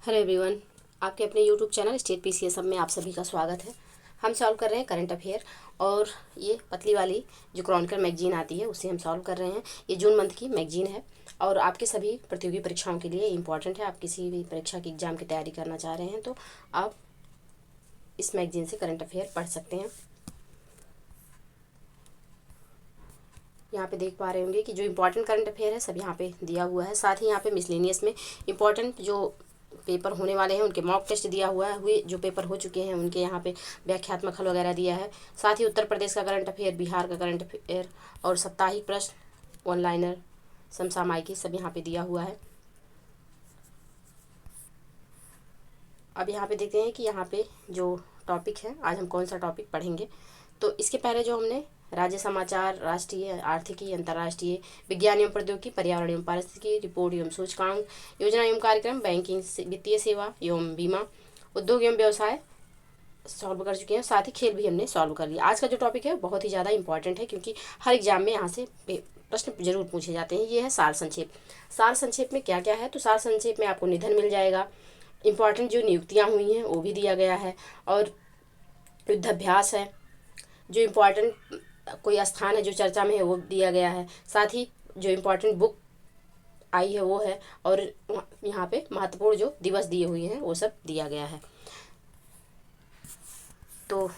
Hello everyone, आपके अपने YouTube channel state PCS सब में आप सभी का स्वागत है। हम सॉल्व कर रहे हैं करंट अफेयर और ये पतली वाली जो क्रॉनिकल मैगजीन आती है उसे हम सॉल्व कर रहे हैं। ये जून मंथ की मैगजीन है और आपके सभी प्रतियोगी परीक्षाओं के लिए इम्पॉर्टेंट है। आप किसी भी परीक्षा की एग्ज़ाम की तैयारी करना चाह रहे हैं तो आप इस मैगजीन से करंट अफेयर पढ़ सकते हैं। यहाँ पे देख पा रहे होंगे कि जो इम्पोर्टेंट करंट अफेयर है सब यहाँ पे दिया हुआ है। साथ ही यहाँ पे मिसलेनियस में इम्पॉर्टेंट जो पेपर होने वाले हैं उनके मॉक टेस्ट दिया हुआ है। हुए जो पेपर हो चुके हैं उनके यहाँ पे व्याख्यात्मक हल वगैरह दिया है। साथ ही उत्तर प्रदेश का करंट अफेयर, बिहार का करंट अफेयर और साप्ताहिक प्रश्न, वन लाइनर, समसामयिकी सब यहाँ पे दिया हुआ है। अब यहाँ पे देखते हैं कि यहाँ पे जो टॉपिक है आज हम कौन सा टॉपिक पढ़ेंगे। तो इसके पहले जो हमने राज्य समाचार, राष्ट्रीय आर्थिकी, अंतर्राष्ट्रीय विज्ञान एवं प्रौद्योगिकी, पर्यावरण एवं पारिस्थितिकी, रिपोर्ट एवं सूचकांक, योजना एवं कार्यक्रम, बैंकिंग, वित्तीय सेवा एवं बीमा, उद्योग एवं व्यवसाय सॉल्व कर चुके हैं। साथ ही खेल भी हमने सॉल्व कर लिया। आज का जो टॉपिक है बहुत ही ज़्यादा इंपॉर्टेंट है क्योंकि हर एग्जाम में यहाँ से प्रश्न जरूर पूछे जाते हैं। ये है सार संक्षेप। सार संक्षेप में क्या क्या है, तो सार संक्षेप में आपको निधन मिल जाएगा, इम्पॉर्टेंट जो नियुक्तियाँ हुई हैं वो भी दिया गया है और युद्धाभ्यास है, जो इम्पोर्टेंट कोई स्थान है जो चर्चा में है वो दिया गया है। साथ ही जो इम्पोर्टेंट बुक आई है वो है और यहाँ पे महत्वपूर्ण जो दिवस दिए हुए हैं वो सब दिया गया है। तो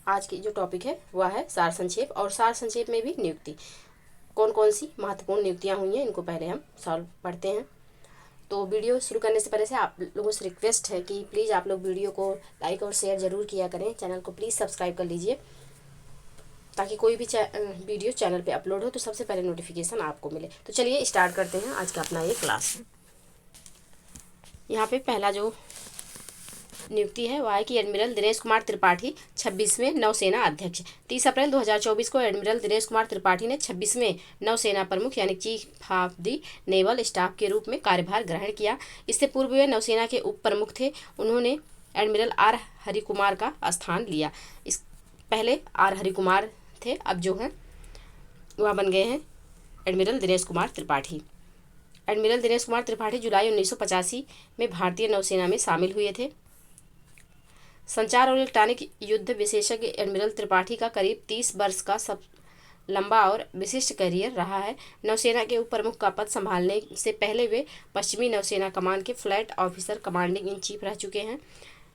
आज की जो टॉपिक है वह है सार संक्षेप और सार संक्षेप में भी नियुक्ति, कौन कौन सी महत्वपूर्ण नियुक्तियाँ हुई हैं इनको पहले हम सॉल्व पढ़ते हैं। तो वीडियो शुरू करने से पहले से आप लोगों से रिक्वेस्ट है कि प्लीज़ आप लोग वीडियो को लाइक और शेयर ज़रूर किया करें। चैनल को प्लीज़ सब्सक्राइब कर लीजिए ताकि कोई भी वीडियो चैनल पे अपलोड हो तो सबसे पहले नोटिफिकेशन आपको मिले। तो चलिए स्टार्ट करते हैं आज का अपना ये क्लास। यहाँ पे पहला जो नियुक्ति है वह है कि एडमिरल दिनेश कुमार त्रिपाठी 26वें नौसेना अध्यक्ष। 30 अप्रैल 2024 को एडमिरल दिनेश कुमार त्रिपाठी ने 26वें नौसेना प्रमुख यानी chief of the naval staff के रूप में कार्यभार ग्रहण किया। इससे पूर्व वे नौसेना के उप प्रमुख थे। उन्होंने एडमिरल आर हरिकुमार का स्थान लिया। इस पहले आर हरिकुमार थे, अब जो हैं वह बन गए हैं एडमिरल दिनेश कुमार त्रिपाठी। एडमिरल दिनेश कुमार त्रिपाठी जुलाई 1985 में भारतीय नौसेना में शामिल हुए थे। संचार और इलेक्ट्रॉनिक युद्ध विशेषज्ञ एडमिरल त्रिपाठी का करीब 30 वर्ष का सब लंबा और विशिष्ट करियर रहा है। नौसेना के उप प्रमुख का पद संभालने से पहले वे पश्चिमी नौसेना कमान के flat officer commanding in chief रह चुके हैं।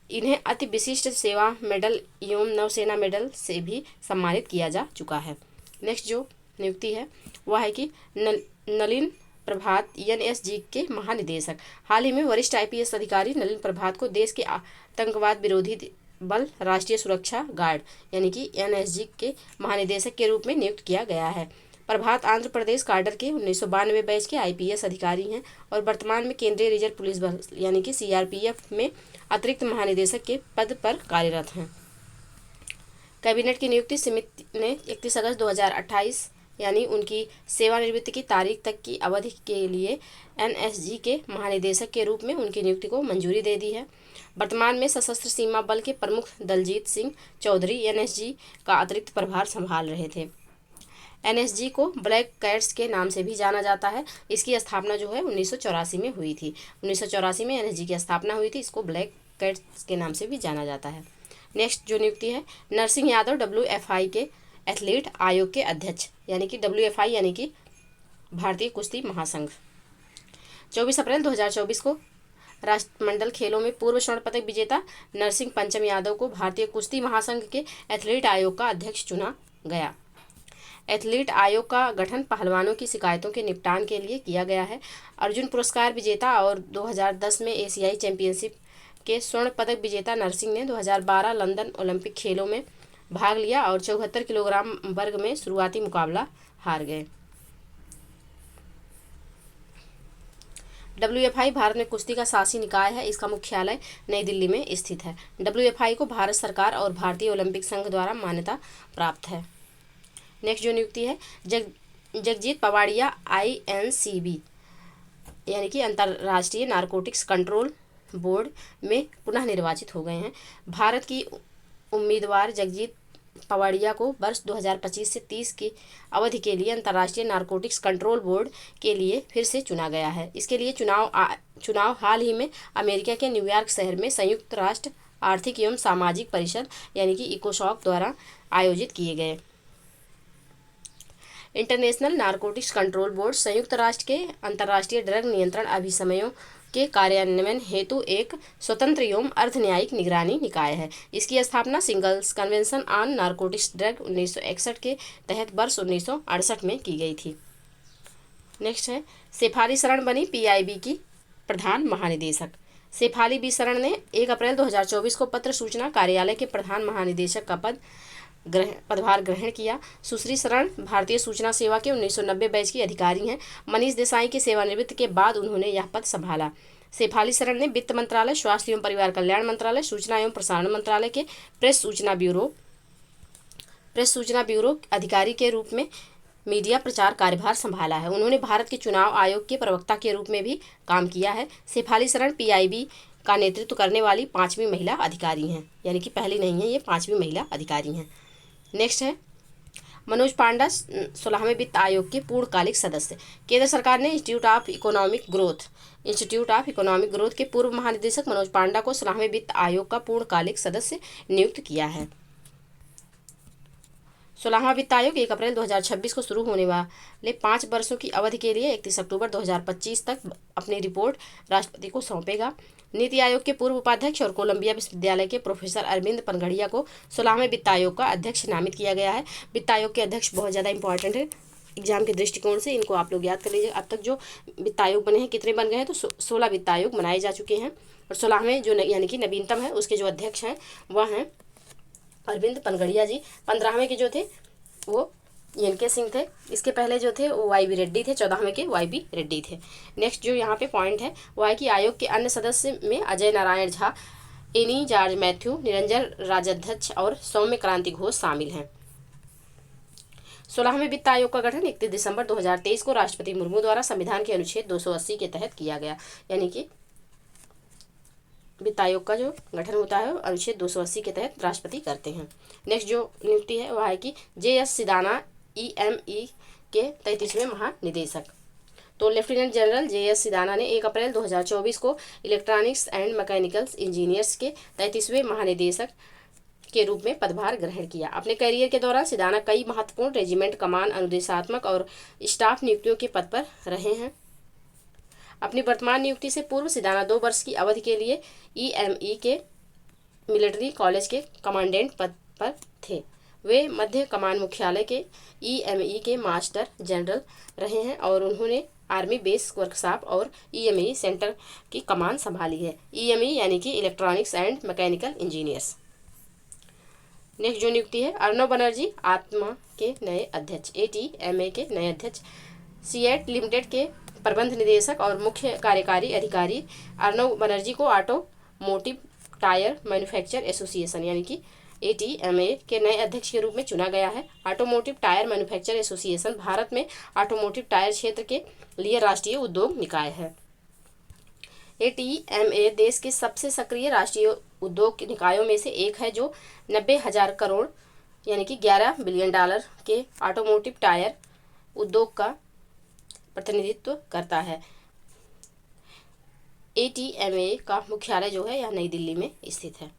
इन्हें अति विशिष्ट सेवा मेडल एवं नौसेना मेडल से भी सम्मानित किया जा चुका है। नेक्स्ट जो नियुक्ति है वह है कि नलिन प्रभात एनएसजी के महानिदेशक। हाल ही में वरिष्ठ आईपीएस अधिकारी नलिन प्रभात को देश के आतंकवाद विरोधी बल राष्ट्रीय सुरक्षा गार्ड यानी कि एनएसजी के महानिदेशक के रूप में नियुक्त किया गया है। प्रभात आंध्र प्रदेश काडर के 1992 बैच के आईपीएस अधिकारी हैं और वर्तमान में केंद्रीय रिजर्व पुलिस बल यानी कि सीआरपीएफ में अतिरिक्त महानिदेशक के पद पर कार्यरत हैं। कैबिनेट की नियुक्ति समिति ने 31 अगस्त 2028 यानी उनकी सेवानिवृत्ति की तारीख तक की अवधि के लिए एनएसजी के महानिदेशक के रूप में उनकी नियुक्ति को मंजूरी दे दी है। वर्तमान में सशस्त्र सीमा बल के प्रमुख दलजीत सिंह चौधरी एनएसजी का अतिरिक्त प्रभार संभाल रहे थे। एनएसजी को ब्लैक कैट्स के नाम से भी जाना जाता है। इसकी स्थापना जो है 1984 में हुई थी। 1984 में एनएसजी की स्थापना हुई थी। इसको ब्लैक कैट्स के नाम से भी जाना जाता है। नेक्स्ट जो नियुक्ति है नरसिंह यादव डब्ल्यूएफआई के एथलीट आयोग के अध्यक्ष यानी कि डब्ल्यूएफआई यानी कि भारतीय कुश्ती महासंघ। 24 अप्रैल 2024 को राष्ट्रमंडल खेलों में पूर्व स्वर्ण पदक विजेता नरसिंह पंचम यादव को भारतीय कुश्ती महासंघ के एथलीट आयोग का अध्यक्ष चुना गया। एथलीट आयोग का गठन पहलवानों की शिकायतों के निपटान के लिए किया गया है। अर्जुन पुरस्कार विजेता और 2010 में एशियाई चैंपियनशिप के स्वर्ण पदक विजेता नरसिंह ने 2012 लंदन ओलंपिक खेलों में भाग लिया और 74 किलोग्राम वर्ग में शुरुआती मुकाबला हार गए। डब्ल्यूएफआई भारत में कुश्ती का शासी निकाय है। इसका मुख्यालय नई दिल्ली में स्थित है। डब्ल्यूएफआई को भारत सरकार और भारतीय ओलंपिक संघ द्वारा मान्यता प्राप्त है। नेक्स्ट जो नियुक्ति है जगजीत पवाड़िया आईएनसीबी यानी कि अंतर्राष्ट्रीय नारकोटिक्स कंट्रोल बोर्ड में पुनः निर्वाचित हो गए हैं। भारत की उम्मीदवार जगजीत पवाड़िया को वर्ष 2025 से 30 की अवधि के लिए अंतर्राष्ट्रीय नारकोटिक्स कंट्रोल बोर्ड के लिए फिर से चुना गया है। इसके लिए चुनाव चुनाव हाल ही में अमेरिका के न्यूयॉर्क शहर में संयुक्त राष्ट्र आर्थिक एवं सामाजिक परिषद यानी कि इकोसॉक द्वारा आयोजित किए गए। इंटरनेशनल नारकोटिक्स कंट्रोल बोर्ड संयुक्त राष्ट्र के अंतर्राष्ट्रीय ड्रग नियंत्रण अभिसमयों के कार्यान्वयन हेतु एक स्वतंत्र एवं अर्धन्यायिक निगरानी निकाय है। इसकी स्थापना singles convention on narcotics drug 1961 के तहत वर्ष 1968 में की गई थी। नेक्स्ट है शेफाली शरण बनी पीआईबी की प्रधान महानिदेशक। शेफाली बी शरण ने 1 अप्रैल 2024 को पत्र सूचना कार्यालय के प्रधान महानिदेशक का पदभार ग्रहण किया। सुश्री शरण भारतीय सूचना सेवा के 1990 बैच की अधिकारी हैं। मनीष देसाई के सेवानिवृत्ति के बाद उन्होंने यह पद संभाला। शेफाली शरण ने वित्त मंत्रालय, स्वास्थ्य एवं परिवार कल्याण मंत्रालय, सूचना एवं प्रसारण मंत्रालय के प्रेस सूचना ब्यूरो अधिकारी के रूप में मीडिया प्रचार कार्यभार संभाला है। उन्होंने भारत के चुनाव आयोग के प्रवक्ता के रूप में भी काम किया है। शेफाली शरण पीआईबी का नेतृत्व करने वाली 5वीं महिला अधिकारी हैं, यानी कि पहली नहीं है, ये 5वीं महिला अधिकारी हैं। नेक्स्ट है मनोज पांडा 16वें वित्त आयोग के पूर्णकालिक सदस्य। केंद्र सरकार ने इंस्टीट्यूट ऑफ इकोनॉमिक ग्रोथ के पूर्व महानिदेशक मनोज पांडा को 16वें वित्त आयोग का पूर्णकालिक सदस्य नियुक्त किया है। 16वां वित्त आयोग 1 अप्रैल 2026 को शुरू होने वाले 5 वर्षों की अवधि के लिए 31 अक्टूबर 2025 तक अपनी रिपोर्ट राष्ट्रपति को सौंपेगा। नीति आयोग के पूर्व उपाध्यक्ष और कोलंबिया विश्वविद्यालय के प्रोफेसर अरविंद पनगड़िया को 16वें वित्त आयोग का अध्यक्ष नामित किया गया है। वित्त आयोग के अध्यक्ष बहुत ज़्यादा इंपॉर्टेंट है एग्जाम के दृष्टिकोण से, इनको आप लोग याद कर लीजिए। अब तक जो वित्त आयोग बने हैं कितने बन गए हैं, तो 16 वित्त आयोग बनाए जा चुके हैं और 16वें जो यानी कि नवीनतम है उसके जो अध्यक्ष हैं वह हैं अरविंद पनगड़िया जी। 15वें के जो थे वो एन.के. सिंह थे। इसके पहले जो थे वो वाई.बी. रेड्डी थे। 14वें के वाई.बी. रेड्डी थे। नेक्स्ट जो यहाँ पे पॉइंट है वो है कि आयोग के अन्य सदस्य में Ajay Narayan Jha, any George Matthew, Niranjan Rajadhyaksha और सौम्य क्रांति घोष शामिल हैं। 16वें वित्त आयोग का गठन 31 दिसंबर 2023 को राष्ट्रपति मुर्मू द्वारा संविधान के अनुच्छेद 280 के तहत किया गया, यानी कि वित्त आयोग का जो गठन होता है अनुच्छेद 280 के तहत राष्ट्रपति करते हैं। नेक्स्ट जो नियुक्ति है वह है कि जे.एस. सिदाना ई.एम.ई. के 33वें महानिदेशक। तो लेफ्टिनेंट जनरल जे.एस. सिदाना ने 1 अप्रैल 2024 को इलेक्ट्रॉनिक्स एंड मैकेनिकल्स इंजीनियर्स के 33वें महानिदेशक के रूप में पदभार ग्रहण किया। अपने करियर के दौरान सिदाना कई महत्वपूर्ण रेजिमेंट, कमान, अनुदेशात्मक और स्टाफ नियुक्तियों के पद पर रहे हैं। अपनी वर्तमान नियुक्ति से पूर्व सिदाना 2 वर्ष की अवधि के लिए ई.एम.ई. के मिलिट्री कॉलेज के कमांडेंट पद पर थे। वे मध्य कमान मुख्यालय के ई.एम.ई. के मास्टर जनरल रहे हैं और उन्होंने आर्मी बेस वर्कशॉप और ई.एम.ई. सेंटर की कमान संभाली है। ई.एम.ई. यानी कि electronics and mechanical engineers. Next जो नियुक्ति है अर्नव बनर्जी आत्मा के नए अध्यक्ष, ATMA के नए अध्यक्ष। सीएट लिमिटेड के प्रबंध निदेशक और मुख्य कार्यकारी अधिकारी अर्नव बनर्जी को ऑटोमोटिव टायर मैन्युफैक्चर एसोसिएशन यानी कि ATMA के नए अध्यक्ष के रूप में चुना गया है। Automotive tyre manufacture association Bharat में ऑटोमोटिव टायर क्षेत्र के लिए राष्ट्रीय उद्योग निकाय है। ATMA देश के सबसे सक्रिय राष्ट्रीय उद्योग निकायों में से एक है जो 90,000 करोड़ यानी कि $11 बिलियन के ऑटोमोटिव टायर उद्योग का प्रतिनिधित्व करता है। ATMA का मुख्यालय जो है यह नई दिल्ली में स्थित है।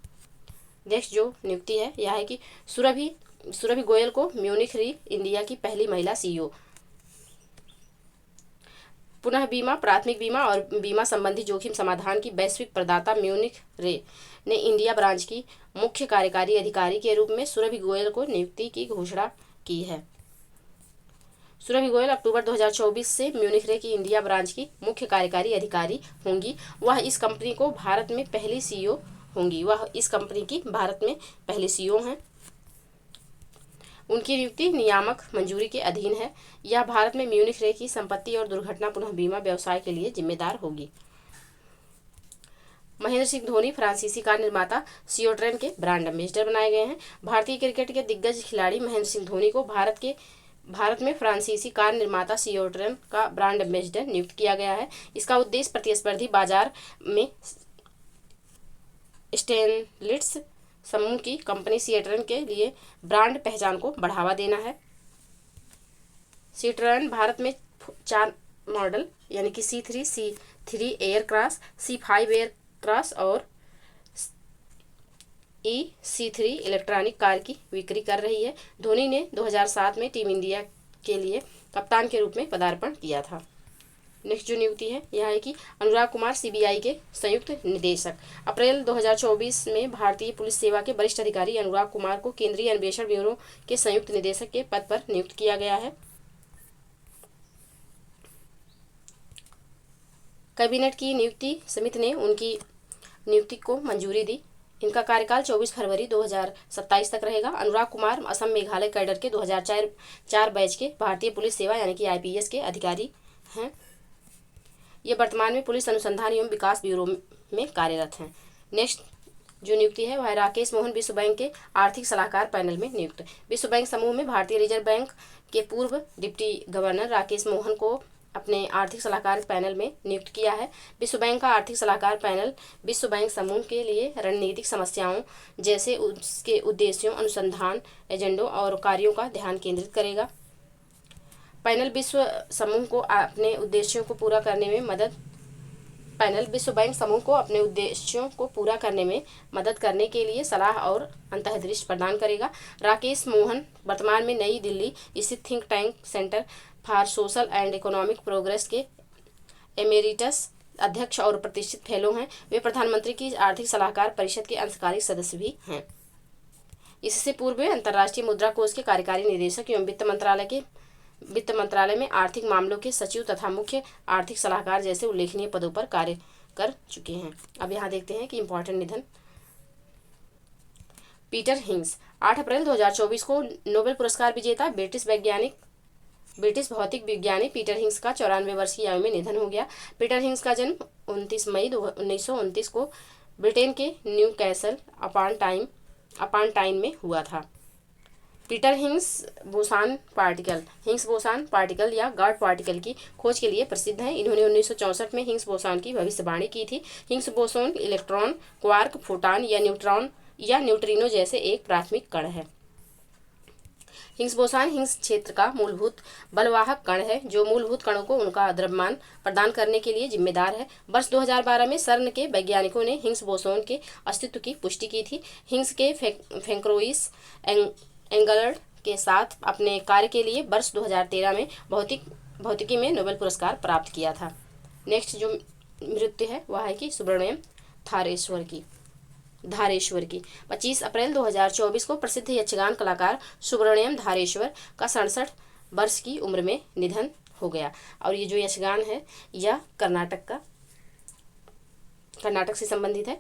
नेक्स्ट जो नियुक्ति है यह है कि सुरभि गोयल को म्यूनिख री इंडिया की पहली महिला CEO। पुनः बीमा, प्राथमिक बीमा और बीमा संबंधी जोखिम समाधान की वैश्विक प्रदाता म्यूनिख रे ने इंडिया ब्रांच की मुख्य कार्यकारी अधिकारी के रूप में सुरभि गोयल को नियुक्ति की घोषणा की है। सुरभि गोयल अक्टूबर 2024 से म्यूनिख रे की इंडिया ब्रांच की मुख्य कार्यकारी अधिकारी होंगी। वह इस कंपनी की भारत में पहली CEO हैं। उनकी नियुक्ति नियामक मंजूरी के अधीन है। यह भारत में म्यूनिख रे की संपत्ति और दुर्घटना पुनः बीमा व्यवसाय के लिए जिम्मेदार होगी। महेंद्र सिंह धोनी फ्रांसीसी कार निर्माता सियोट्रेन के ब्रांड एम्बेसडर बनाए गए हैं। भारतीय क्रिकेट के दिग्गज खिलाड़ी महेंद्र सिंह धोनी को भारत में फ्रांसीसी कार निर्माता सियोट्रेन का ब्रांड एम्बेसडर नियुक्त किया गया है। इसका उद्देश्य प्रतिस्पर्धी बाजार में स्टेनलिट्स समूह की कंपनी सियोट्रेन के लिए ब्रांड पहचान को बढ़ावा देना है। सियोट्रेन भारत में मॉडल यानी कि C3 एयरक्राफ्ट, C5 एयरक्राफ्ट और C3 इलेक्ट्रॉनिक कार की बिक्री कर रही है। धोनी ने 2007 में टीम इंडिया के लिए कप्तान के रूप में पदार्पण किया था। नेक्स्ट जो नियुक्ति है यह है कि अनुराग कुमार CBI के संयुक्त निदेशक। अप्रैल 2024 में भारतीय पुलिस सेवा के वरिष्ठ अधिकारी अनुराग कुमार को केंद्रीय अन्वेषण ब्यूरो के संयुक्त निदेशक के पद पर नियुक्त किया गया है। कैबिनेट की नियुक्ति समिति ने उनकी नियुक्ति को मंजूरी दी। इनका कार्यकाल 24 फरवरी 2027 तक रहेगा। अनुराग कुमार असम मेघालय कैडर के 2004 बैच के भारतीय पुलिस सेवा यानी कि IPS के अधिकारी हैं। ये वर्तमान में पुलिस अनुसंधान एवं विकास ब्यूरो में कार्यरत हैं। नेक्स्ट जो नियुक्ति है वह राकेश मोहन विश्व बैंक के आर्थिक सलाहकार पैनल में नियुक्त। विश्व बैंक समूह में भारतीय रिजर्व बैंक के पूर्व डिप्टी गवर्नर राकेश मोहन को अपने आर्थिक सलाहकार पैनल में नियुक्त किया है। विश्व बैंक का आर्थिक सलाहकार पैनल विश्व बैंक समूह के लिए रणनीतिक समस्याओं जैसे उसके उद्देश्यों, अनुसंधान एजेंडों और कार्यों का ध्यान केंद्रित करेगा। पैनल विश्व समूह को अपने उद्देश्यों को पूरा करने में विश्व बैंक समूह को अपने उद्देश्यों को पूरा करने में मदद करने के लिए सलाह और अंतर्दृष्टि प्रदान करेगा। राकेश मोहन वर्तमान में नई दिल्ली स्थित think tank centre for social and economic progress के एमेरिटस अध्यक्ष और प्रतिष्ठित फेलो हैं। वे प्रधानमंत्री की आर्थिक सलाहकार परिषद के अंशकारी सदस्य भी हैं। इससे पूर्व वे अंतर्राष्ट्रीय मुद्रा कोष के कार्यकारी निदेशक एवं वित्त मंत्रालय में आर्थिक मामलों के सचिव तथा मुख्य आर्थिक सलाहकार जैसे उल्लेखनीय पदों पर कार्य कर चुके हैं। अब यहाँ देखते हैं कि इम्पोर्टेंट निधन। पीटर हिंग्स 8 अप्रैल 2024 को नोबेल पुरस्कार विजेता ब्रिटिश भौतिक विज्ञानी पीटर हिंग्स का 94 वर्ष की आयु में निधन हो गया। पीटर हिंग्स का जन्म 29 मई 1929 को ब्रिटेन के न्यू कैसल अपॉन टाइन में हुआ था। पीटर हिग्स बोसान पार्टिकल या गॉड पार्टिकल की खोज के लिए प्रसिद्ध हैं। इन्होंने 1964 में हिग्स बोसान की भविष्यवाणी की थी। Higgs boson electron, quark, photon या न्यूट्रॉन या न्यूट्रिनो जैसे एक प्राथमिक कण है। हिग्स बोसान हिग्स क्षेत्र का मूलभूत बलवाहक कण है जो मूलभूत कणों को उनका द्रव्यमान प्रदान करने के लिए जिम्मेदार है। वर्ष 2012 में सर्न के वैज्ञानिकों ने हिग्स बोसोन के अस्तित्व की पुष्टि की थी। हिग्स के फ्रैंकोइस एंगलर्ड के साथ अपने कार्य के लिए वर्ष 2013 में भौतिकी में नोबेल पुरस्कार प्राप्त किया था। नेक्स्ट जो मृत्यु है वह है कि सुब्रमण्यम धारेश्वर की 25 अप्रैल 2024 को प्रसिद्ध यक्षगान कलाकार सुब्रमण्यम धारेश्वर का 67 वर्ष की उम्र में निधन हो गया। और ये जो यक्षगान है यह कर्नाटक से संबंधित है।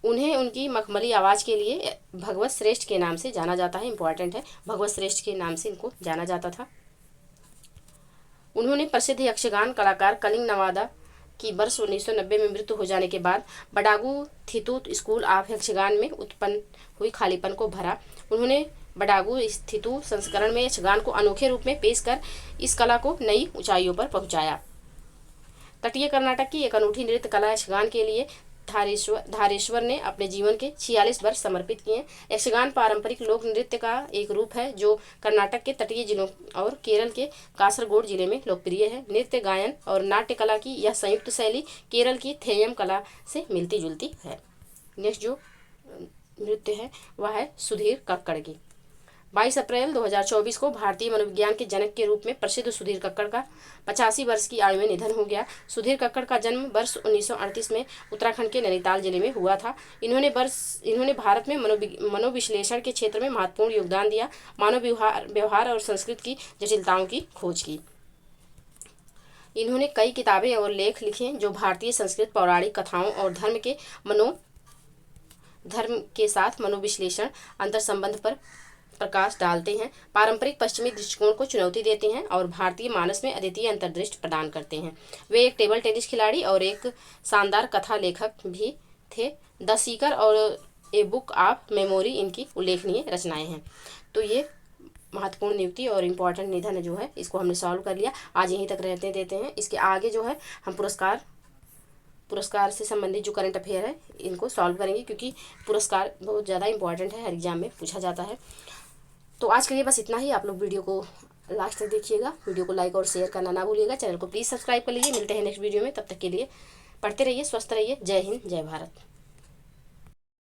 उन्हें उनकी मखमली आवाज़ के लिए भगवत श्रेष्ठ के नाम से जाना जाता है। इम्पॉर्टेंट है, भगवत श्रेष्ठ के नाम से इनको जाना जाता था। उन्होंने प्रसिद्ध यक्षगान कलाकार कलिंग नवादा की वर्ष 1990 में मृत्यु हो जाने के बाद बडागु थितु स्कूल ऑफ यक्षगान में उत्पन्न हुई खालीपन को भरा। उन्होंने बडागु थितु संस्करण में यक्षगान को अनोखे रूप में पेश कर इस कला को नई ऊंचाइयों पर पहुंचाया। तटीय कर्नाटक की एक अनूठी नृत्य कला यक्षगान के लिए धारेश्वर ने अपने जीवन के 46 वर्ष समर्पित किए। यक्षगान पारंपरिक लोक नृत्य का एक रूप है जो कर्नाटक के तटीय जिलों और केरल के कासरगोड जिले में लोकप्रिय है। नृत्य, गायन और नाट्य कला की यह संयुक्त शैली केरल की थेयम कला से मिलती जुलती है। नेक्स्ट जो नृत्य है वह है सुधीर कक्कड़ की। 22 अप्रैल 2024 को भारतीय मनोविज्ञान के जनक के रूप में प्रसिद्ध सुधीर कक्कड़ का 85 वर्ष की आयु में निधन हो गया। सुधीर कक्कड़ का जन्म वर्ष 1938 में उत्तराखंड के नैनीताल जिले में हुआ था। इन्होंने भारत में मनोविश्लेषण के क्षेत्र में महत्वपूर्ण योगदान दिया। मानव व्यवहार और संस्कृति की जटिलताओं की खोज की। इन्होंने कई किताबें और लेख लिखे जो भारतीय संस्कृति, पौराणिक कथाओं और धर्म के साथ मनोविश्लेषण अंतर संबंध पर प्रकाश डालते हैं, पारंपरिक पश्चिमी दृष्टिकोण को चुनौती देते हैं और भारतीय मानस में अद्वितीय अंतर्दृष्टि प्रदान करते हैं। वे एक टेबल टेनिस खिलाड़ी और एक शानदार कथा लेखक भी थे। द सीकर और ए बुक ऑफ मेमोरी इनकी उल्लेखनीय रचनाएं हैं। तो ये महत्वपूर्ण नियुक्ति और इम्पोर्टेंट निधन जो है इसको हमने सॉल्व कर लिया। आज यहीं तक रहते देते हैं। इसके आगे जो है हम पुरस्कार से संबंधित जो करंट अफेयर है इनको सॉल्व करेंगे, क्योंकि पुरस्कार बहुत ज़्यादा इंपॉर्टेंट है, हर एग्जाम में पूछा जाता है। तो आज के लिए बस इतना ही। आप लोग वीडियो को लास्ट तक देखिएगा। वीडियो को लाइक और शेयर करना ना भूलिएगा। चैनल को प्लीज़ सब्सक्राइब कर लीजिए। मिलते हैं नेक्स्ट वीडियो में, तब तक के लिए पढ़ते रहिए, स्वस्थ रहिए। जय हिंद, जय भारत।